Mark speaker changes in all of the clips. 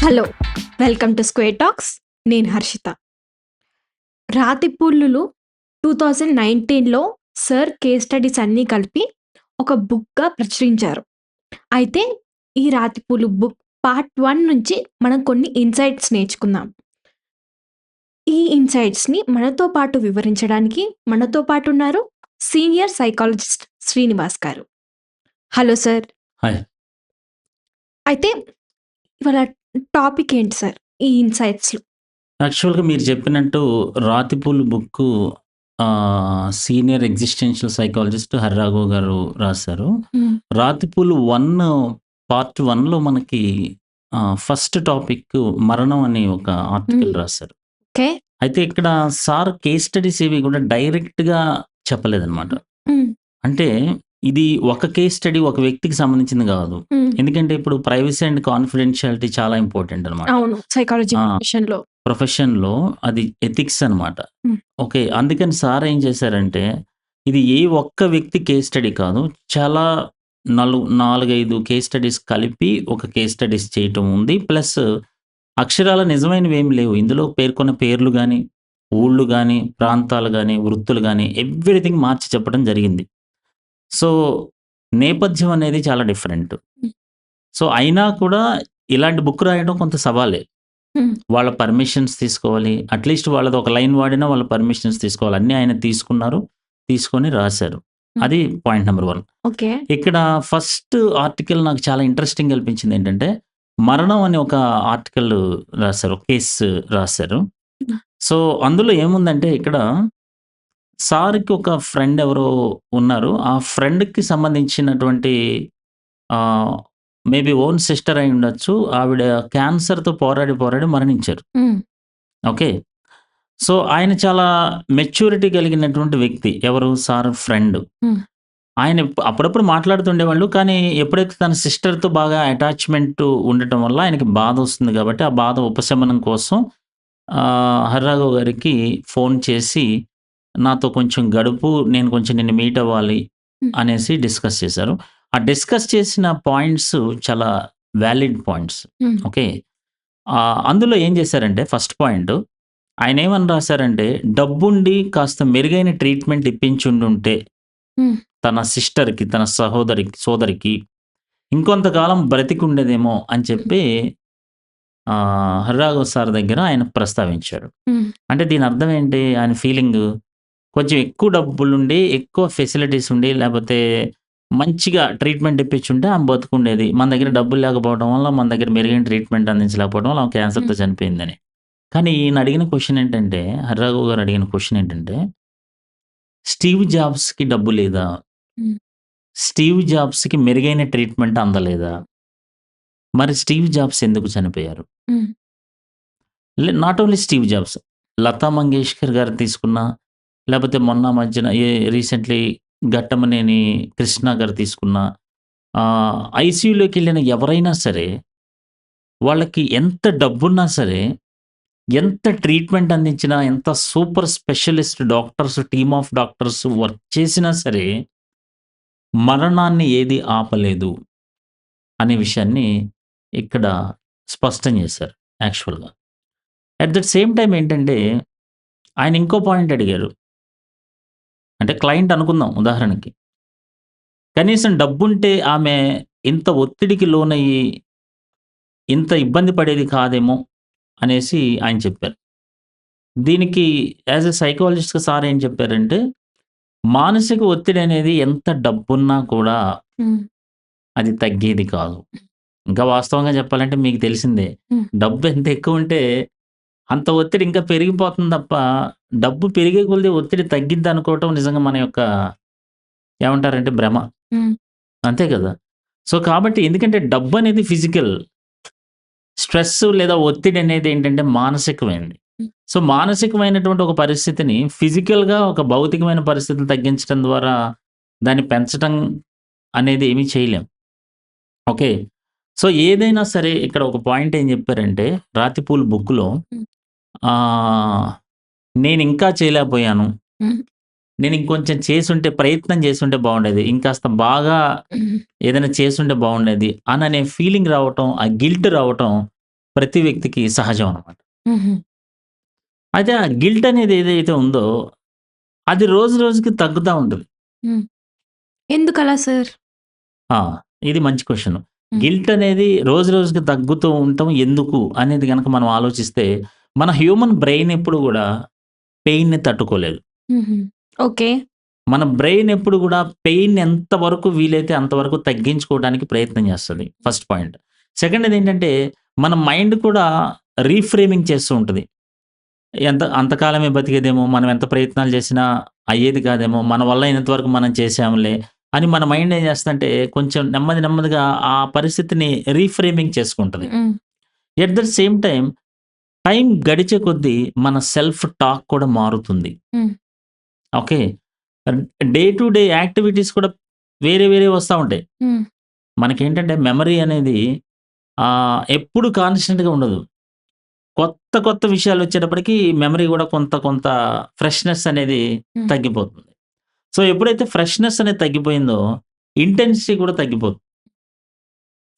Speaker 1: Hello! Welcome to square talks. నేను Harshita. 'రాతిపూలులు' 2019లో sir case studies అన్నీ కలిపి ఒక బుక్‌గా ప్రచురించారు. అయితే ఈ 'రాతిపూలు' బుక్ పార్ట్ 1 నుంచి మనం కొన్ని ఇన్‌సైట్స్ నేర్చుకుందాం. ఈ ఇన్‌సైట్స్‌ని మనతో పాటు వివరించడానికి మనతో పాటు ఉన్నారు సీనియర్ సైకాలజిస్ట్ శ్రీనివాస్ గారు. Hello sir.
Speaker 2: హాయ్.
Speaker 1: అయితే ఇవాళ టాపిక్ ఏంటి సార్ ఈ ఇన్‌సైట్స్‌లో?
Speaker 2: యాక్చువల్‌గా మీరు చెప్పినట్టు 'రాతిపూలు' బుక్కు సీనియర్ ఎగ్జిస్టెన్షియల్ సైకాలజిస్ట్ హర్రాఘవ్ గారు రాశారు.
Speaker 1: హ్మ్.
Speaker 2: 'రాతిపూలు 1' పార్ట్ 1లో మనకి ఫస్ట్ టాపిక్ మరణం అని ఒక ఆర్టికల్
Speaker 1: హ్మ్.
Speaker 2: రాశారు.
Speaker 1: ఓకే.
Speaker 2: అయితే ఇక్కడ సార్ కేస్ స్టడీస్ ఏవి కూడా డైరెక్ట్‌గా చెప్పలేదనమాట.
Speaker 1: హ్మ్.
Speaker 2: అంటే ఇది ఒక కేస్ స్టడీ ఒక వ్యక్తికి సంబంధించింది కాదు.
Speaker 1: హ్మ్.
Speaker 2: ఎందుకంటే ఇప్పుడు ప్రైవసీ అండ్ కాన్ఫిడెన్షియాలిటీ చాలా ఇంపార్టెంట్ అనమాట.
Speaker 1: అవును. సైకాలజీ
Speaker 2: ఆ!
Speaker 1: ప్రొఫెషన్‌లో.
Speaker 2: ప్రొఫెషన్‌లో అది ఎథిక్స్ అనమాట.
Speaker 1: హ్మ్.
Speaker 2: ఓకే. అందుకని సార్ ఏం చేశారంటే, ఇది ఏ ఒక్క వ్యక్తి కేస్ స్టడీ కాదు. చాలా 4, 5 కేస్ స్టడీస్ కలిపి ఒక కేస్ స్టడీస్ చేయటం ఉంది. ప్లస్ అక్షరాల నిజమైనవేమి లేవు. ఇందులో పేర్కొన్న పేర్లు గాని, ఊళ్ళు గాని, ప్రాంతాలు గాని, వృత్తులు గాని ఎవ్రీథింగ్ మార్చి చెప్పడం జరిగింది. సో, నేపథ్యం అనేది చాలా డిఫరెంట్.
Speaker 1: హ్మ్.
Speaker 2: సో, అయినా కూడా ఇలాంటి బుక్ రాయడం కొంత సవాలే.
Speaker 1: హ్మ్.
Speaker 2: వాళ్ళ పర్మిషన్స్ తీసుకోవాలి. అట్‌లీస్ట్ వాళ్ళది ఒక లైన్ వాడినా వాళ్ళ పర్మిషన్స్ తీసుకోవాలి. అన్నీ ఆయన తీసుకున్నారు. తీసుకొని రాశారు.
Speaker 1: హ్మ్.
Speaker 2: అది పాయింట్ నంబర్ 1.
Speaker 1: ఓకే.
Speaker 2: ఇక్కడ ఫస్ట్ ఆర్టికల్ నాకు చాలా ఇంట్రెస్టింగ్ అనిపించింది ఏంటంటే, మరణం అని ఒక ఆర్టికల్ రాశారు. ఒక కేస్ రాశారు.
Speaker 1: హ్మ్.
Speaker 2: సో, అందులో ఏముందంటే ఇక్కడ సార్‌కి ఒక ఫ్రెండ్ ఎవరో ఉన్నారు. ఆ ఫ్రెండ్‌కి సంబంధించినటువంటి ఆహ్, మేబీ ఓన్ సిస్టర్ అయ్యుండొచ్చు. ఆవిడ క్యాన్సర్‌తో పోరాడి, పోరాడి మరణించారు.
Speaker 1: హ్మ్.
Speaker 2: ఓకే. సో, ఆయన చాలా మెచ్యూరిటీ కలిగినటువంటి వ్యక్తి. ఎవరు? Sir friend.
Speaker 1: హ్మ్.
Speaker 2: ఆయన అప్పుడప్పుడు మాట్లాడుతుండేవాళ్ళు. కానీ ఎప్పుడైతే తన సిస్టర్‌తో బాగా అటాచ్‌మెంట్ ఉండటం వల్ల ఆయనకి బాధొస్తుంది కాబట్టి, ఆ బాధ ఉపశమనం కోసం హర్రాఘవ్ గారికి ఫోన్ చేసి, నాతో కొంచెం గడుపు, నేను కొంచెం నిన్ను మీట్ అవ్వాలి
Speaker 1: హ్మ్.
Speaker 2: అనేసి డిస్కస్ చేశారు. ఆ డిస్కస్ చేసిన పాయింట్స్ చాలా వాలిడ్ పాయింట్స్.
Speaker 1: హ్మ్.
Speaker 2: ఓకే. అందులో ఏం చేశారంటే ఫస్ట్ పాయింట్ ఆయనేమని రాసారంటే, డబ్బుండి కాస్త మెరుగైన ట్రీట్‌మెంట్ ఇప్పించుండుంటే
Speaker 1: హ్మ్.
Speaker 2: తన సిస్టర్‌కి, తన సోదరికి ఇంకొంతకాలం బ్రతికుండేదేమో అని చెప్పి హర్రాఘవ్ సార్ దగ్గర ఆయన ప్రస్తావించాడు.
Speaker 1: హ్మ్.
Speaker 2: అంటే దీని అర్థం ఏంటి? ఆయన ఫీలింగు కొంచెం ఎక్కువ డబ్బులుండి, ఎక్కువ ఫెసిలిటీస్ ఉండి, లేపోతే మంచిగా ట్రీట్‌మెంట్ ఇప్పించుంటే ఆమె బతికుండేది. మన దగ్గర డబ్బులు లేకపోవడం వల్ల, మన దగ్గర మెరుగైన ట్రీట్‌మెంట్ అందించలేకపోవడం వల్ల ఆమె
Speaker 1: హ్మ్.
Speaker 2: క్యాన్సర్‌తో చనిపోయిందని. కానీ ఈయన అడిగిన క్వెషన్ ఏంటంటే, హర్రాఘవ్ గారు అడిగిన క్వెషన్ ఏంటంటే, స్టీవ్ జాబ్స్‌కి డబ్బు లేదా?
Speaker 1: హ్మ్.
Speaker 2: స్టీవ్ జాబ్స్‌కి మెరుగైన ట్రీట్‌మెంట్ అందలేదా? మరి స్టీవ్ జాబ్స్ ఎందుకు చనిపోయారు?
Speaker 1: Hmm.
Speaker 2: Not only Steve Jobs. Lata Mangeshkar గారు తీసుకున్నా, లేపోతే మొన్న మధ్యన రీసెంట్‌లీ ఘట్టమనేని కృష్ణ గారు తీసుకున్నా, ఐసీయూలోకెళ్ళిన ఎవరైనా సరే, వాళ్ళకి ఎంత డబ్బున్నా సరే, ఎంత ట్రీట్‌మెంట్ అందించినా, ఎంత super specialist doctors, team of doctors work చేసినా సరే, మరణాన్ని ఏది ఆపలేదు అనే విషయాన్ని ఇక్కడ స్పష్టం చేశారు యాక్చువల్‌గా. అట్ ద సేమ్ టైమ్ ఏంటంటే, ఆయన ఇంకో పాయింట్ అడిగారు. అంటే క్లయింట్ అనుకుందాం ఉదాహరణకి. కనీసం డబ్బుంటే ఆమె ఇంత ఒత్తిడికి లోనయ్యి, ఇంత ఇబ్బంది పడేది కాదేమో అనేసి ఆయన చెప్పారు. దీనికి యాస్ ఎ సైకాలజిస్ట్‌గా సార్ ఏం చెప్పారంటే, మానసిక ఒత్తిడి అనేది ఎంత డబ్బున్నా కూడా
Speaker 1: హ్మ్.
Speaker 2: అది తగ్గేది కాదు. ఇంకా వాస్తవంగా చెప్పాలంటే మీకు తెలిసిందే.
Speaker 1: హ్మ్.
Speaker 2: డబ్బు ఎంత ఎక్కువుంటే అంత ఒత్తిడి ఇంకా పెరిగిపోతుంది తప్ప, డబ్బు పెరిగే కొద్దీ ఒత్తిడి తగ్గిద్దనుకోవటం నిజంగా మన యొక్క ఏమంటారంటే భ్రమ.
Speaker 1: హ్మ్.
Speaker 2: అంతే కదా! సో, కాబట్టి ఎందుకంటే డబ్బనేది ఫిజికల్. స్ట్రెస్ లేదా ఒత్తిడి అనేది ఏంటంటే మానసికమైనది.
Speaker 1: హ్మ్.
Speaker 2: సో, మానసికమైనటువంటి ఒక పరిస్థితిని ఫిజికల్‌గా ఒక భౌతికమైన పరిస్థితిని తగ్గించడం ద్వారా దాన్ని పెంచటం అనేది ఏమీ చేయలేం. ఓకే. సో, ఏదైనా సరే ఇక్కడ ఒక పాయింట్ ఏం చెప్పారంటే 'రాతిపూల్' బుక్‌లో
Speaker 1: హ్మ్.
Speaker 2: ఆహ్, నేనింకా చేయలేకపోయాను.
Speaker 1: హ్మ్.
Speaker 2: నేను ఇంకొంచెం చేసుంటే ప్రయత్నం చేసుంటే బాగుండేది. ఇంకాస్త బాగా
Speaker 1: హ్మ్.
Speaker 2: ఏదైనా చేసుంటే బాగుండేది అననే ఫీలింగ్ రావటం, ఆ గిల్ట్ రావటం ప్రతి వ్యక్తికి సహజం అనమాట.
Speaker 1: హుహు.
Speaker 2: అయితే ఆ గిల్ట్ అనేది ఏదైతే ఉందో, అది రోజు రోజుకి తగ్గుతా ఉంటది.
Speaker 1: హ్మ్. ఎందుకలా సార్?
Speaker 2: ఆ! ఇది మంచి క్వెషన్.
Speaker 1: హ్మ్.
Speaker 2: గిల్ట్ అనేది రోజు రోజుకి తగ్గుతూ ఉండటం ఎందుకు అనేది గనక మనం ఆలోచిస్తే, మన హ్యూమన్ బ్రెయిన్ ఎప్పుడు గూడా పెయిన్‌ని తట్టుకోలేదు.
Speaker 1: హుహు. ఓకే.
Speaker 2: మన బ్రెయిన్ ఎప్పుడు గూడా పెయిన్ ఎంత వరకు వీలైతే అంతవరకు తగ్గించుకోవడానికి ప్రయత్నం చేస్తది. First point. సెకండ్‌దేంటంటే మన మైండ్ కూడా రీఫ్రేమింగ్ చేస్తూ ఉంటది. అంతకాలమే బతికేదేమో, మనం ఎంత ప్రయత్నాలు చేసినా అయ్యేది కాదేమో, మన వల్ల అయినంత వరకు మనం చేశాంలే అని మన మైండ్ ఏం చేస్తదంటే కొంచెం నెమ్మది నెమ్మదిగా ఆ పరిస్థితిని రీఫ్రేమింగ్ చేసుకుంటది.
Speaker 1: హ్మ్.
Speaker 2: At the same time, time గడిచే కొద్దీ మన సెల్ఫ్ టాక్ కూడా మారుతుంది.
Speaker 1: హ్మ్.
Speaker 2: Okay. Day to day activities కూడా వేరే వేరే వస్తా ఉంటాయి.
Speaker 1: హ్మ్.
Speaker 2: మనకేంటంటే మెమరీ అనేది ఎప్పుడు కాన్స్టెంట్‌గా ఉండదు. కొత్త కొత్త విషయాలొచ్చేటప్పటికి మెమరీ గూడా కొంత కొంత ఫ్రెష్‌నెస్ అనేది
Speaker 1: హ్మ్.
Speaker 2: తగ్గిపోతుంది. సో, ఎప్పుడైతే ఫ్రెష్‌నెస్ అనేది తగ్గిపోయిందో, ఇంటెన్సిటీ కూడా తగ్గిపోతుంది.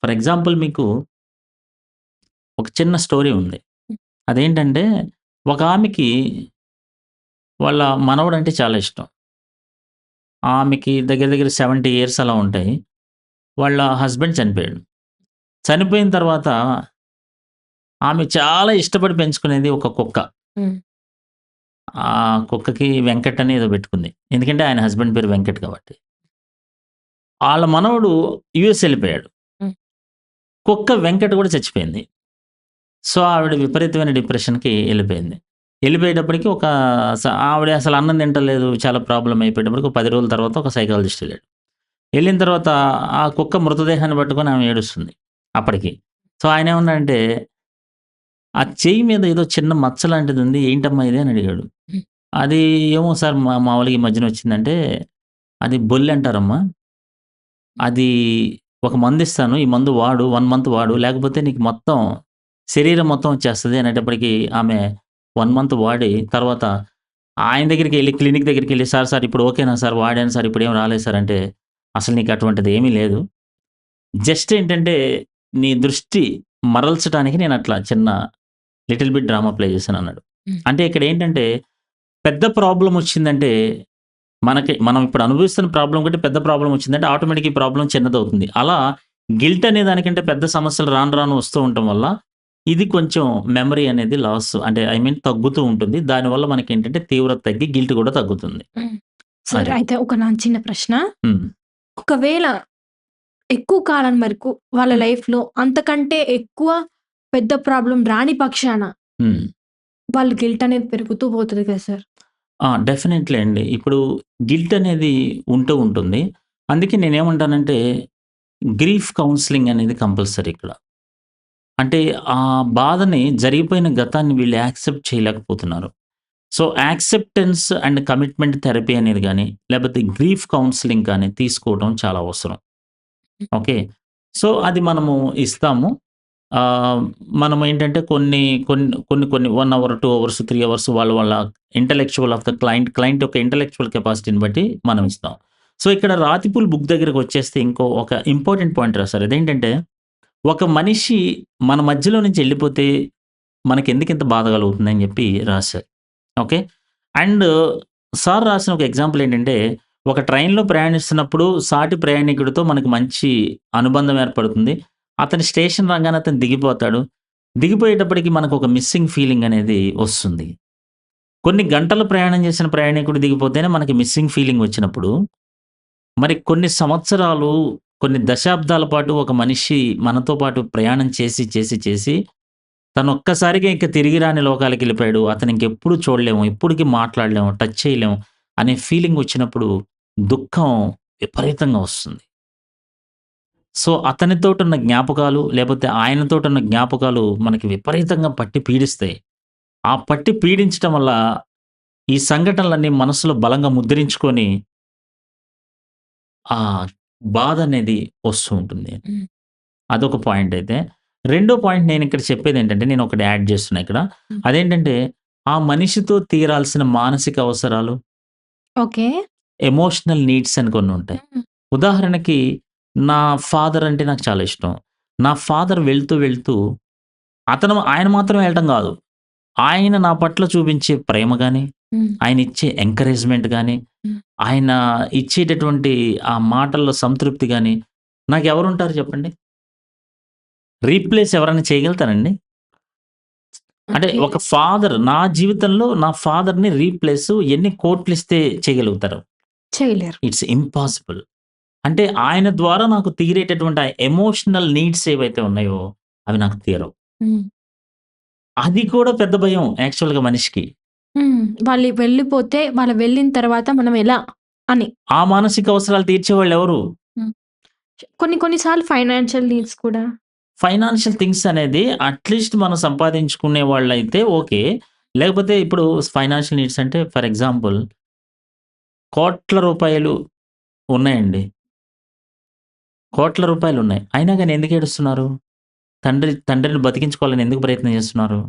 Speaker 2: ఫర్ ఎగ్జాంపుల్ మీకు ఒక చిన్న స్టోరీ ఉంది.
Speaker 1: హ్మ్.
Speaker 2: అదేంటంటే, ఒక ఆమెకి వాళ్ళ మనవడంటే చాలా ఇష్టం. ఆమెకి దగ్గర దగ్గర 70 ఇయర్స్ అలా ఉంటాయి. వాళ్ళ హస్బెండ్ చనిపోయాడు. చనిపోయిన తర్వాత ఆమె చాలా ఇష్టపడి పెంచుకునేది ఒక కుక్క.
Speaker 1: హ్మ్.
Speaker 2: ఆ కుక్కకి వెంకట్ అని ఏదో పెట్టుకుంది. ఎందుకంటే ఆయన హస్బెండ్ పేరు వెంకట్ కాబట్టి. ఆళ్ళ మనవడు యూఎస్ ఎళ్ళిపోయాడు.
Speaker 1: హ్మ్.
Speaker 2: కుక్క వెంకట్ కూడా చచ్చిపోయింది. సో, ఆవిడ విపరీతమైన డిప్రెషన్‌కి ఎళ్ళిపోయింది. ఎళ్ళిపోయేటప్పటికి ఆవిడ అసలు అన్నం తింటలేదు. చాలా ప్రాబ్లమ్ అయిపోయేటప్పటికి ఒక 10 రోజుల తర్వాత ఒక సైకాలజిస్ట్ ఎళ్ళాడు. ఎళ్ళిన తర్వాత ఆ కుక్క మృతదేహాన్ని పట్టుకొని ఆమె ఏడుస్తుంది అప్పటికి. సో, ఆయనేమన్నాడంటే, "ఆ చెయ్యి మీద ఏదో చిన్న మచ్చ లాంటిదుంది. ఏంటమ్మా ఇది?" అని అడిగాడు.
Speaker 1: హ్మ్.
Speaker 2: అది "ఏమో సార్ మామూలుగా ఈ మధ్యన వచ్చిందంటే, అది బొల్లంటారమ్మా. అది ఒక మందిస్తాను. ఈ మందు వాడు. 1 మంత్ వాడు. లేకపోతే నీకు మొత్తం శరీరం మొత్తం వచ్చేస్తది" అనేటప్పటికి ఆమె 1 మంత్ వాడి తర్వాత ఆయన దగ్గరికెళ్ళి క్లినిక్ దగ్గరికెళ్ళి సార్ ఇప్పుడు ఓకేనా సార్? వాడాను సార్. ఇప్పుడేం రాలేదు సార్ అంటే, "అసలు నీకు అటువంటిది ఏమీ లేదు. జస్ట్ ఏంటంటే నీ దృష్టి మరల్చడానికి నేనట్లా చిన్న లిటిల్ బిట్ డ్రామా ప్లే చేశానన్నాడు."
Speaker 1: హ్మ్.
Speaker 2: అంటే ఇక్కడేంటంటే పెద్ద ప్రాబ్లమ్ వచ్చిందంటే మనం ఇప్పుడు అనుభవిస్తున్న ప్రాబ్లమ్ కంటే పెద్ద ప్రాబ్లమ్ వచ్చిందంటే ఆటోమేటిక్‌గా ఈ ప్రాబ్లమ్ చిన్నదవుతుంది. అలా గిల్ట్ అనే దానికంటే పెద్ద సమస్యలు రాను రాను వస్తూ ఉండటం వల్ల ఇది కొంచెం మెమరీ అనేది లాస్ అంటే ఐ మీన్ తగ్గుతూ ఉంటుంది. దానివల్ల మనకేంటంటే తీవ్రత తగ్గి గిల్ట్ కూడా తగ్గుతుంది.
Speaker 1: హ్మ్. సరే
Speaker 2: అది.
Speaker 1: అయితే ఒక నా చిన్న ప్రశ్న.
Speaker 2: హ్మ్.
Speaker 1: ఒకవేళ ఎక్కువ కాలం వరకు వాళ్ళ లైఫ్‌లో అంతకంటే ఎక్కువ పెద్ద ప్రాబ్లమ్ రాని పక్షాన
Speaker 2: హ్మ్.
Speaker 1: వాళ్ళు గిల్ట్ అనేది పెరుగుతూ పోతది కదా సార్.
Speaker 2: డెఫినైట్‌లీ అండి. ఇప్పుడు గిల్ట్ అనేది ఉంటూ ఉంటుంది. అందుకే నేనేమంటానంటే గ్రీఫ్ కౌన్సెలింగ్ అనేది కంపల్సరీ ఇక్కడ. అంటే ఆ బాధని జరిగిపోయిన గతాన్ని వీళ్ళు యాక్సెప్ట్ చేయలేకపోతున్నారు. So, acceptance and commitment therapy అనేది గాని, లేపోతే గ్రీఫ్ కౌన్సెలింగ్ కానీ తీసుకోవడం చాలా అవసరం. ఓకే. సో, అది మనము ఇస్తాము. ఆహ్, మనమేంటంటే కొన్ని 1 అవర్, 2 అవర్స్, 3 అవర్స్ వాళ్ళ ఇంటలెక్చువల్ ఆఫ్ ద క్లయింట్ యొక్క ఇంటలెక్చువల్ కెపాసిటీని బట్టి మనం ఇస్తాం. సో, ఇక్కడ రాతిపూల్ బుక్ దగ్గరకొచ్చేస్తే ఒక ఇంపార్టెంట్ పాయింట్ రాసారు. అదేంటంటే, ఒక మనిషి మన మధ్యలో నుంచి ఎళ్ళిపోతే మనకెందుకింత బాధ కలుగుతుందని జెప్పి రాసారు. ఓకే. అండ్ సార్ రాసిన ఒక ఎగ్జాంపుల్ ఏంటంటే, ఒక ట్రైన్‌లో ప్రయాణిస్తున్నప్పుడు సాటి ప్రయాణికుడితో మనకు మంచి అనుబంధం ఏర్పడుతుంది. అతను స్టేషన్ రాంగానే అతను దిగిపోతాడు. దిగిపోయేటప్పటికి మనకొక మిస్సింగ్ ఫీలింగ్ అనేది వస్తుంది. కొన్ని గంటలు ప్రయాణం చేసిన ప్రయాణికుడు దిగిపోతేనే మనకి మిస్సింగ్ ఫీలింగ్ వచ్చినప్పుడు, మరి కొన్ని సంవత్సరాలు, కొన్ని దశాబ్దాల పాటు ఒక మనిషి మనతో పాటు ప్రయాణం చేసి తనొక్కసారిగా ఇంక తిరిగి రాని లోకాలకెళ్ళిపోయాడు. అతనింకెప్పుడు చూడలేము, ఎప్పటికి మాట్లాడలేము, టచ్ చేయలేము అనే ఫీలింగొచ్చినప్పుడు దుఃఖం విపరీతంగా వస్తుంది. సో, అతనితోటున్న జ్ఞాపకాలు, లేపోతే ఆయనతోటున్న జ్ఞాపకాలు మనకి విపరీతంగా పట్టి పీడిస్తాయి. ఆ పట్టి పీడించటం వల్ల ఈ సంఘటనలన్నీ మనసులో బలంగా ముద్రించుకొని ఆ బాధనేది వస్తూ ఉంటుంది.
Speaker 1: హ్మ్.
Speaker 2: అదొక పాయింటయితే. రెండో పాయింట్ నేనిక్కడ చెప్పేదేంటంటే, నేనొకటి యాడ్ చేస్తున్నా ఇక్కడ.
Speaker 1: హ్మ్.
Speaker 2: అదేంటంటే, ఆ మనిషితో తీరాల్సిన మానసిక అవసరాలు,
Speaker 1: ఓకే.
Speaker 2: ఎమోషనల్ నీడ్స్ అని కొన్నుంటాయి.
Speaker 1: హ్మ్.
Speaker 2: ఉదాహరణకి, నా ఫాదర్ అంటే నాకు చాలా ఇష్టం. నా ఫాదర్ వెళ్తూ ఆయన మాత్రం వెళ్ళటం గాదు. ఆయన నా పట్ల చూపించే ప్రేమ గాని,
Speaker 1: హ్మ్.
Speaker 2: ఆయనిచ్చే ఎంకరేజ్‌మెంట్ గాని,
Speaker 1: హ్మ్.
Speaker 2: ఆయన ఇచ్చేటటువంటి ఆ మాటల్లో సంతృప్తి గాని, నాకెవరుంటారు చెప్పండి? రీప్లేస్ ఎవరైనా చేయగలుగుతారండి? అంటే ఒక
Speaker 1: చేయలేం.
Speaker 2: ఫాదర్ నా జీవితంలో నా ఫాదర్‌ని రీప్లేస్ ఎన్ని కోట్లిస్తే చేయగలుగుతారు?
Speaker 1: చేయలేరు.
Speaker 2: It's impossible. అంటే ఆయన ద్వారా నాకు తీరేటటువంటి ఆ ఎమోషనల్ నీడ్స్ ఏవైతే ఉన్నాయో, అవి నాకు తీరవు.
Speaker 1: హ్మ్.
Speaker 2: అది కూడా పెద్ద భయం యాక్చువల్‌గా మనిషికి.
Speaker 1: హ్మ్. వాళ్ళు వెళ్ళిపోతే వాళ్ళు వెళ్ళిన తర్వాత మనం ఎలా అని.
Speaker 2: ఆ మానసిక అవసరాలు తీర్చేవాళ్ళెవరు?
Speaker 1: హ్మ్. కొన్ని కొన్ని సార్లు ఫైనాన్షియల్ నీడ్స్ కూడా.
Speaker 2: ఫైనాన్షియల్ థింగ్స్ అనేది అట్‌లీస్ట్ మనం సంపాదించుకునే వాళ్ళైతే ఓకే. లేకపోతే ఇప్పుడు ఫైనాన్షియల్ నీడ్స్ అంటే ఫర్ ఎగ్జాంపుల్ కోట్ల రూపాయలు ఉన్నాయండి. కోట్ల రూపాయలున్నాయి. అయినా గాని ఎందుకు ఏడుస్తున్నారు? తండ్రిని బతికించుకోవాలని ఎందుకు ప్రయత్నం చేస్తున్నారు?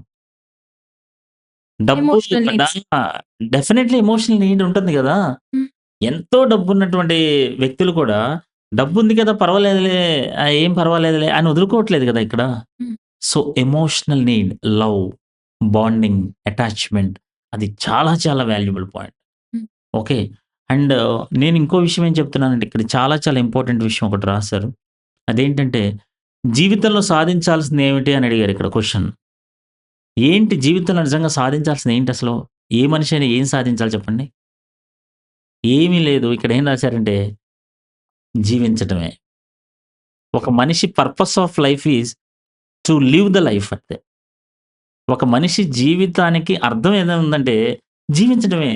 Speaker 2: డబ్బు
Speaker 1: ఎమోషనల్
Speaker 2: డా
Speaker 1: నీడ్స్.
Speaker 2: డెఫినైట్‌లీ ఎమోషనల్ నీడ్ ఉంటుంది గదా!
Speaker 1: హ్మ్.
Speaker 2: ఎంతో డబ్బున్నటువంటి వ్యక్తులు కూడా డబ్బుంది కదా! పర్వాలేదులే ఏం పర్వాలేదులే అని వదులుకోవట్లేదు గదా! ఇక్కడ.
Speaker 1: హ్మ్.
Speaker 2: So, emotional need, love, bonding, attachment అది చాలా చాలా వాల్యుబుల్ పాయింట్.
Speaker 1: హ్మ్.
Speaker 2: ఓకే. అండ్ నేను ఇంకో విషయం ఏం చెప్తున్నానంటే ఇక్కడ చాలా చాలా ఇంపార్టెంట్ విషయం ఒకటి రాశారు. అదేంటంటే జీవితంలో సాధించాల్సింది ఏమిటి అని అడిగారు ఇక్కడ క్వెషన్. ఏంటి జీవితంలో నిజంగా సాధించాల్సింది ఏంటసలు? ఏ మనిషి అయినా ఏం సాధించాలి చెప్పండి? ఏమీ లేదు. ఇక్కడ ఏం రాశారంటే జీవించటమే. ఒక మనిషి purpose of life is to live the life అంతే. ఒక మనిషి జీవితానికి అర్థం ఏదైనా ఉందంటే జీవించడమే.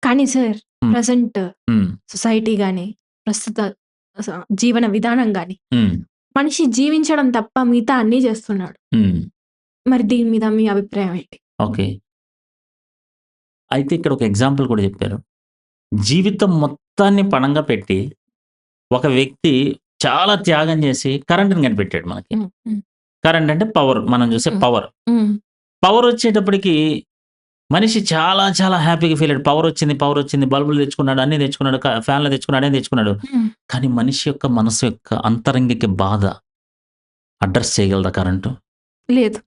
Speaker 1: కానీ సార్
Speaker 2: హ్మ్.
Speaker 1: ప్రెజెంట్
Speaker 2: హ్మ్.
Speaker 1: సొసైటీ గాని, ప్రస్తుత స జీవన విధానం గాని,
Speaker 2: హ్మ్.
Speaker 1: మనిషి జీవించడం తప్ప మిగతా అన్నీ చేస్తున్నాడు.
Speaker 2: హ్మ్.
Speaker 1: మరి దీని మీద మీ అభిప్రాయం ఏంటి?
Speaker 2: ఓకే. అయితే ఇక్కడ ఒక ఎగ్జాంపుల్ కూడా చెప్పారు. జీవితం మొత్తాన్ని పణంగా పెట్టి ఒక వ్యక్తి చాలా త్యాగం చేసి కరెంట్‌ని కనిపెట్టాడు మనకి.
Speaker 1: హ్మ్. హ్మ్.
Speaker 2: కరెంట్ అంటే పవర్. మనం చూసే
Speaker 1: హ్మ్.
Speaker 2: పవర్.
Speaker 1: హ్మ్.
Speaker 2: పవరొచ్చేటప్పటికి మనిషి చాలా చాలా హ్యాపీగా ఫీల్ అయ్యాడు. పవరొచ్చింది, పవరొచ్చింది. బల్బులు తెచ్చుకున్నాడు, అన్నీ తెచ్చుకున్నాడు. ఫ్యాన్లు తెచ్చుకున్నాడు, అన్నీ తెచ్చుకున్నాడు.
Speaker 1: హ్మ్.
Speaker 2: కానీ మనిషి యొక్క మనసు యొక్క అంతరంగిక బాధ అడ్రెస్ చేయగలదా కరెంటు?
Speaker 1: లేదు.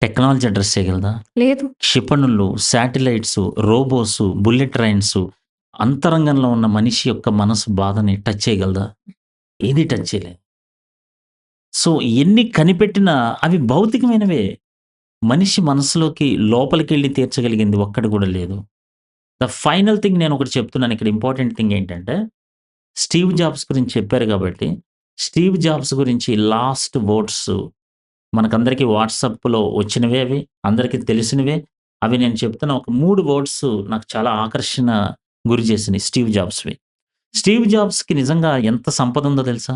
Speaker 2: టెక్నాలజీ అడ్రెస్ చేయగలదా?
Speaker 1: లేదు.
Speaker 2: క్షిపణులు, శాటిలైట్సు, రోబోసు, బుల్లెట్ ట్రైన్సు అంతరంగంలో ఉన్న మనిషి యొక్క మనసు బాధని టచ్ చేయగలదా? ఏది టచ్ చేయలేదు. సో, ఎన్ని కనిపెట్టినా అవి భౌతికమైనవే. మనిషి మనసులోకి లోపలికెళ్ళి తీర్చగలిగింది ఒక్కటి కూడా లేదు. ద ఫైనల్ థింగ్ నేనొకటి చెప్తున్నాను ఇక్కడ ఇంపార్టెంట్ థింగ్ ఏంటంటే, స్టీవ్ జాబ్స్ గురించి చెప్పారు కాబట్టి, స్టీవ్ జాబ్స్ గురించి లాస్ట్ వర్డ్స్ మనకందరికీ వాట్సాప్‌లో వచ్చినవే అవి. అందరికీ తెలిసినవే. అవి నేను చెప్తున్న ఒక 3 వర్డ్స్ నాకు చాలా ఆకర్షణ గురి చేసినియి స్టీవ్ జాబ్స్‌వి. స్టీవ్ జాబ్స్‌కి నిజంగా ఎంత సంపదుందో తెలుసా?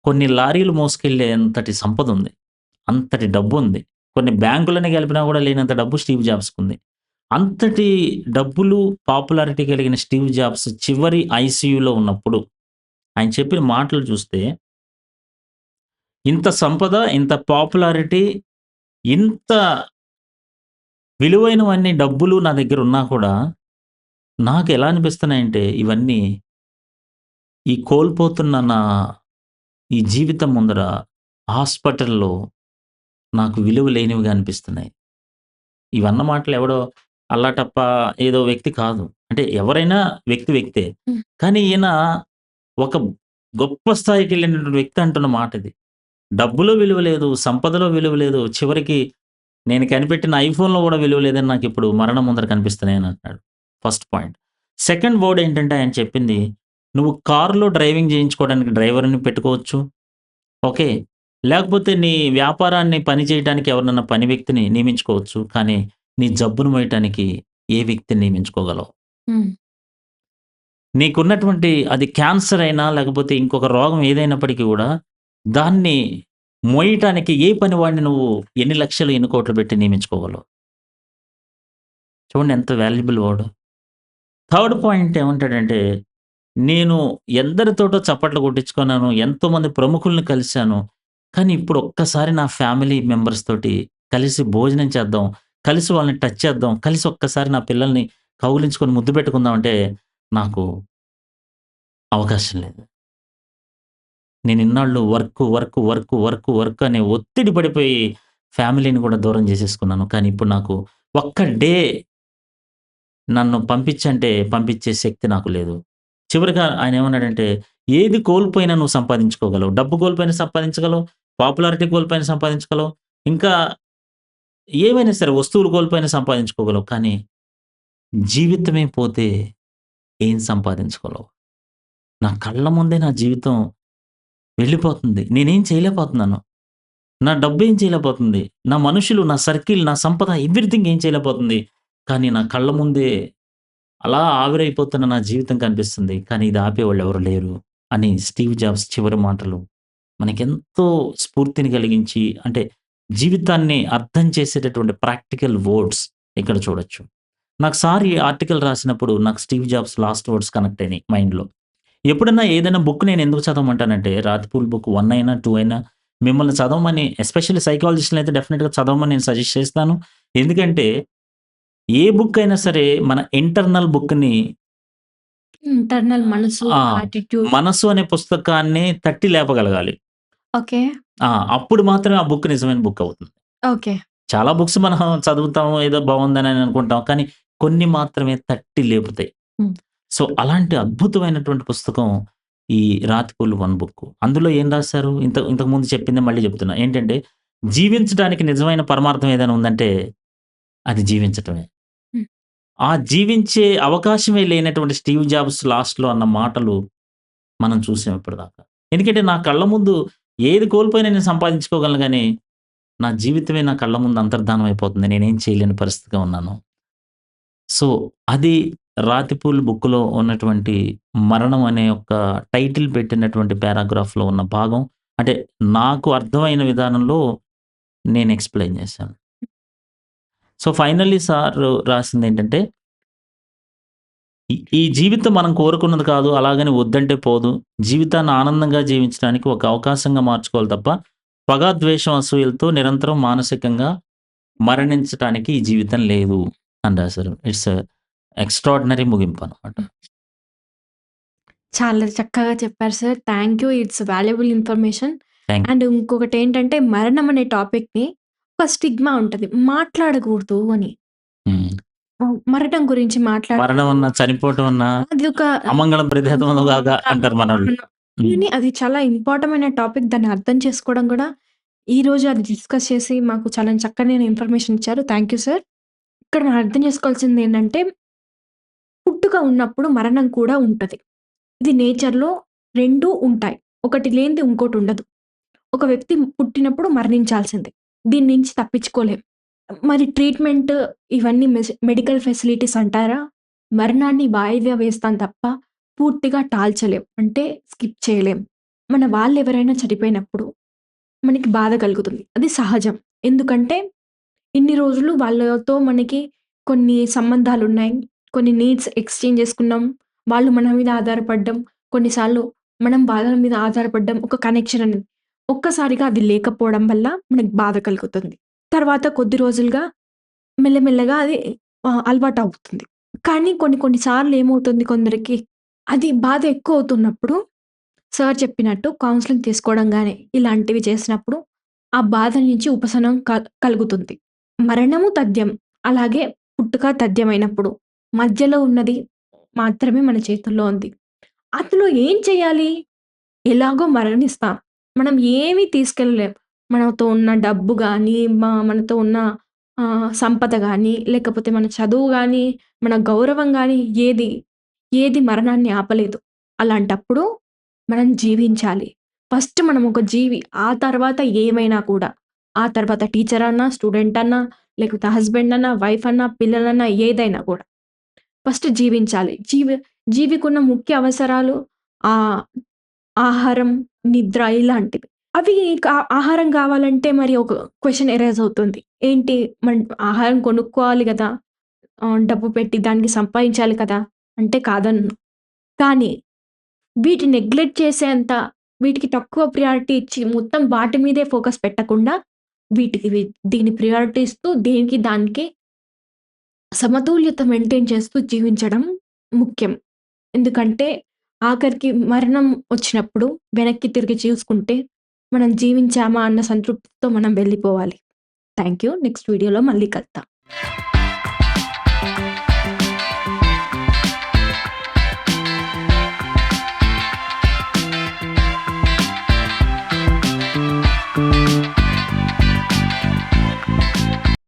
Speaker 2: కొన్ని లారీలు మోసుకెళ్ళేంతటి సంపదుంది. అంతటి డబ్బుంది. కొన్ని బ్యాంకులని కలిపినా గూడా లేనంత డబ్బు స్టీవ్ జాబ్స్‌కుంది. అంతటి డబ్బులు, పాపులారిటీ కలిగిన స్టీవ్ జాబ్స్ చివరి ఐసీయూలో ఉన్నప్పుడు ఆయన చెప్పిన మాటలు చూస్తే, ఇంత సంపద, ఇంత పాపులారిటీ, ఇంత విలువైనవన్నీ డబ్బులు నా దగ్గరున్నా కూడా, నాకెలా అనిపిస్తున్నాయంటే ఇవన్నీ ఈ కోల్పోతున్న నా ఈ జీవితం ముందర హాస్పిటల్‌లో నాకు విలువ లేనివిగా అనిపిస్తున్నాయి. ఇవన్న మాటలు ఎవడో అల్లాటప్ప ఏదో వ్యక్తి కాదు. అంటే ఎవరైనా వ్యక్తి వ్యక్తే.
Speaker 1: హ్మ్.
Speaker 2: కానీ ఈయన ఒక గొప్ప స్థాయికెళ్ళినటువంటి వ్యక్తి అంటున్న మాటిది. డబ్బులో విలువ లేదు, సంపదలో విలువ లేదు. చివరికి నేను కనిపెట్టిన ఐఫోన్‌లో గూడా విలువ లేదని నాకిప్పుడు మరణం ముందర కనిపిస్తున్నాయని అంటున్నాడు. First point. సెకండ్ వర్డ్ ఏంటంటే ఆయన చెప్పింది, "నువ్వు కార్‌లో డ్రైవింగ్ చేయించుకోవడానికి డ్రైవర్‌ని పెట్టుకోవచ్చు. ఓకే. లేకపోతే నీ వ్యాపారాన్ని పని చేయటానికి ఎవరినన్నా పని వ్యక్తిని నియమించుకోవచ్చు. కానీ నీ జబ్బును మోయటానికి ఏ వ్యక్తిని నియమించుకోగలవు?
Speaker 1: హ్మ్.
Speaker 2: నీకున్నటువంటి అది క్యాన్సర్ అయినా, లేకపోతే ఇంకొక రోగం ఏదైనప్పటికీ గూడా, దాన్ని మోయటానికి ఏ పనివాడిని నువ్వు ఎన్ని లక్షలు, ఎన్ని కోట్లు పెట్టి నియమించుకోగలవు? చూడండి ఎంత వాల్యుబుల్ వర్డ్. థర్డ్ పాయింట్ ఏమంటాడంటే, నేను ఎందరితోటో చప్పట్లు కొట్టించుకున్నాను. ఎంతోమంది ప్రముఖుల్ని కలిసాను. కానీ ఇప్పుడు ఒక్కసారి నా ఫ్యామిలీ మెంబర్స్ తోటి కలిసి భోజనం చేద్దాం. కలిసి వాళ్ళని టచ్ చేద్దాం. కలిసి ఒక్కసారి నా పిల్లల్ని కౌగిలించుకొని ముద్దు పెట్టుకుందాం అంటే నాకు అవకాశం లేదు. నేను ఇన్నాళ్ళు వర్క్ అనే ఒత్తిడి పడిపోయి ఫ్యామిలీని కూడా దూరం చేసేసుకున్నాను. కానీ ఇప్పుడు నాకు ఒక్క డే నన్ను పంపించంటే పంపించే శక్తి నాకు లేదు. చివరగా ఆయనేమన్నాడంటే, "ఏది కోల్పోయినా నువ్వు సంపాదించుకోగలవు. డబ్బు కోల్పోయినా సంపాదించగలవు. పాపులారిటీ కోల్పోయినా సంపాదించగలవు. ఇంకా ఏవైనా సరే వస్తువులు కోల్పోయినా సంపాదించుకోగలవు. కానీ జీవితమే పోతే ఏం సంపాదించుకోలేవు. నా కళ్ళ ముందే నా జీవితం వెళ్ళిపోతుంది. నేనేం చేయలేకపోతున్నాను. నా డబ్బేం చేయలేకపోతుంది. నా మనుషులు, నా సర్కిల్, నా సంపద ఎవ్రీథింగ్ ఏం చేయలేకపోతుంది. కానీ నా కళ్ళ ముందే అలా ఆవిరైపోతున్న నా జీవితం కనిపిస్తుంది. కానీ ఇది ఆపేవాళ్ళు ఎవరు లేరు" అని స్టీవ్ జాబ్స్ చివరి మాటలు మనకెంతో స్ఫూర్తిని కలిగించి అంటే జీవితాన్ని అర్థం చేసేటటువంటి ప్రాక్టికల్ వర్డ్స్ ఇక్కడ చూడొచ్చు. నాకు సార్ ఈ ఆర్టికల్ రాసినప్పుడు నాకు Steve jobs last words connect అయినాయి మైండ్‌లో. ఎప్పుడన్నా ఏదైనా బుక్ నేను ఎందుకు చదవమంటానంటే 'రాతిపూల్' బుక్ 1 అయినా, 2 అయినా మిమ్మల్ని చదవమని ఎస్పెషల్లీ సైకాలజిస్ట్‌లనైతే డెఫినిట్‌గా చదవమని నేను సజెస్ట్ చేస్తాను. ఎందుకంటే ఏ బుక్ అయినా సరే మన ఇంటర్నల్ బుక్‌ని
Speaker 1: ఇంటర్నల్ మనసు,
Speaker 2: ఆ!
Speaker 1: యాటిట్యూడ్.
Speaker 2: 'మనస్సు' అనే పుస్తకాన్ని తట్టి లేపగలగాలి.
Speaker 1: ఓకే.
Speaker 2: ఆ! అప్పుడు మాత్రమే ఆ బుక్ నిజమైన బుక్ అవుతుంది.
Speaker 1: ఓకే.
Speaker 2: చాలా బుక్స్ మనం చదువుతాం. ఏదో బావుందని అనుకుంటాం. కానీ కొన్ని మాత్రమే తట్టి లేపుతాయి.
Speaker 1: హ్మ్.
Speaker 2: సో, అలాంటి అద్భుతమైనటువంటి పుస్తకం ఈ 'రాతిపూల్ 1' బుక్. అందులో ఏం రాసారు? ఇంతకు ముందు చెప్పిందే మళ్ళీ చెప్తున్నా. ఏంటంటే జీవించడానికి నిజమైన పరమార్థం ఏదైనా ఉందంటే అది జీవించటమే.
Speaker 1: హ్మ్.
Speaker 2: ఆ జీవించే అవకాశమే లేనటువంటి స్టీవ్ జాబ్స్ లాస్ట్‌లో అన్న మాటలు మనం చూసాం ఇప్పటిదాకా. ఎందుకంటే నా కళ్ళ ముందు ఏది కోల్పోయినా నేను సంపాదించుకోగలను గానీ నా జీవితమే నా కళ్ళ ముందు అంతర్ధానం అయిపోతుంది. నేనేం చేయలేని పరిస్థితిగా ఉన్నాను. సో, అది 'రాతిపూల్' బుక్‌లో ఉన్నటువంటి 'మరణం' అనే ఒక టైటిల్ పెట్టినటువంటి పారాగ్రాఫ్‌లో ఉన్న భాగం అంటే నాకు అర్థమైన విధానంలో నేను ఎక్స్‌ప్లెయిన్ చేశాను. సో, ఫైనల్లీ సారు రాసిందేంటంటే, ఈ జీవితం మనం కోరుకున్నది కాదు. అలాగని వద్దంటే పోదు. జీవితాన్ని ఆనందంగా జీవించడానికి ఒక అవకాశంగా మార్చుకోవాలి తప్ప, పగ, ద్వేషం, అసూయలతో నిరంతరం మానసికంగా మరణించటానికి ఈ జీవితం లేదు అని రాశారు. ఇట్స్ ఎక్స్‌ట్రార్డినరీ ముగింపనమాట.
Speaker 1: చాలా చక్కగా చెప్పారు sir. Thank you. It's valuable information.
Speaker 2: Thank
Speaker 1: and ఇంకొకటేంటంటే మరణం అనే టాపిక్‌ని ఒక స్టిగ్మా ఉంటది. మాట్లాడకూడదు అని.
Speaker 2: హ్మ్.
Speaker 1: మరణం గురించి
Speaker 2: మరణం
Speaker 1: మాట్లాడకూడదు.
Speaker 2: అన్నా, చనిపోవటం అన్నా
Speaker 1: అది ఒక
Speaker 2: అమంగళం ప్రతిహతమగుగాక అంటారు మనోళ్ళు. హ్మ్.
Speaker 1: కానీ అది చాలా ఇంపార్టమైన టాపిక్. దాన్ని అర్థం చేసుకోవడం గూడా ఈరోజు అది డిస్కస్ చేసి మాకు చాలా చక్కనైన ఇన్ఫర్మేషన్ ఇచ్చారు. Thank you sir. ఇక్కడ మనం అర్థం చేసుకోవాల్సిందేంటంటే పుట్టుక ఉన్నప్పుడు మరణం కూడా ఉంటది. ఇది నేచర్‌లో 2 ఉంటాయి. ఒకటి లేనిది ఇంకోటుండదు. ఒక వ్యక్తి పుట్టినప్పుడు మరణించాల్సిందే. దీని నుంచి తప్పించుకోలేం. మరి ట్రీట్‌మెంట్ ఇవన్నీ మెడికల్ ఫెసిలిటీస్ అంటారా? మరణాన్ని వాయిదా వేస్తాం తప్ప పూర్తిగా టాల్చలేం. అంటే స్కిప్ చేయలేం. మన వాళ్ళెవరైనా చనిపోయినప్పుడు మనకి బాధ కలుగుతుంది. అది సహజం. ఎందుకంటే ఇన్ని రోజులు వాళ్ళతో మనకి కొన్ని సంబంధాలున్నాయి. కొన్ని నీడ్స్ ఎక్స్‌చేంజ్ చేసుకున్నాం. వాళ్ళు మన మీద ఆధారపడ్డం. కొన్నిసార్లు మనం వాళ్ళ మీద ఆధారపడ్డం. ఒక కనెక్షన్ అనేది. ఒక్కసారిగా అది లేకపోవడం వల్ల మనకు బాధ కలుగుతుంది. తర్వాత కొద్ది రోజులుగా మెల్లమెల్లగా అది అలవాటవుతుంది. కానీ కొన్ని కొన్ని సార్లు ఏమవుతుంది కొందరికి అది బాధ ఎక్కువవుతున్నప్పుడు సార్ చెప్పినట్టు కౌన్సెలింగ్ తీసుకోవడం గాని, ఇలాంటివి చేసినప్పుడు ఆ బాధ నుంచి ఉపశమనం కలుగుతుంది. మరణము తథ్యం. అలాగే పుట్టుక తథ్యమైనప్పుడు మధ్యలో ఉన్నది మాత్రమే మన చేతుల్లో ఉంది. అందులో ఏం చేయాలి? ఎలాగో మరణిస్తాం. మనం ఏమి తీసుకెళ్ళలేం. మనతో ఉన్న డబ్బు గానీ, మనతో ఉన్న సంపద గానీ, లేకపోతే మన చదువు గానీ, మన గౌరవం గానీ ఏది మరణాన్ని ఆపలేదు. అలాంటప్పుడు మనం జీవించాలి. ఫస్ట్ మనం ఒక జీవి. ఆ తర్వాత ఏమైనా కూడా. ఆ తర్వాత టీచర్ అన్నా, స్టూడెంట్ అన్నా, లేకపోతే హస్బెండ్ అన్నా, వైఫ్ అన్నా, పిల్లలన్నా ఏదైనా కూడా. ఫస్ట్ జీవించాలి. జీవికున్న ముఖ్య అవసరాలు ఆహ్, ఆహారం, నిద్ర ఇలాంటివి. అవి ఆహారం కావాలంటే మరి ఒక క్వెషన్ ఎరైజ్ అవుతుంది. ఏంటి ఆహారం కొనుక్కోవాలి గదా! డబ్బు పెట్టి దానికి సంపాదించాలి కదా! అంటే కాదనను. కానీ వీటిని నెగ్లెక్ట్ చేసేంత వీటికి తక్కువ ప్రియారిటీ ఇచ్చి మొత్తం వాటి మీదే ఫోకస్ పెట్టకుండా వీటికి దీని ప్రియారిటీ ఇస్తూ దేనికి దానికి సమతుల్యత మెయింటైన్ చేస్తూ జీవించడం ముఖ్యం. ఎందుకంటే ఆఖరికి మరణం వచ్చినప్పుడు వెనక్కి తిరిగి చూసుకుంటే మనం జీవించామా అన్న సంతృప్తితో మనం వెళ్ళిపోవాలి. Thank you. నెక్స్ట్ వీడియోలో మళ్ళీ కలుద్దాం.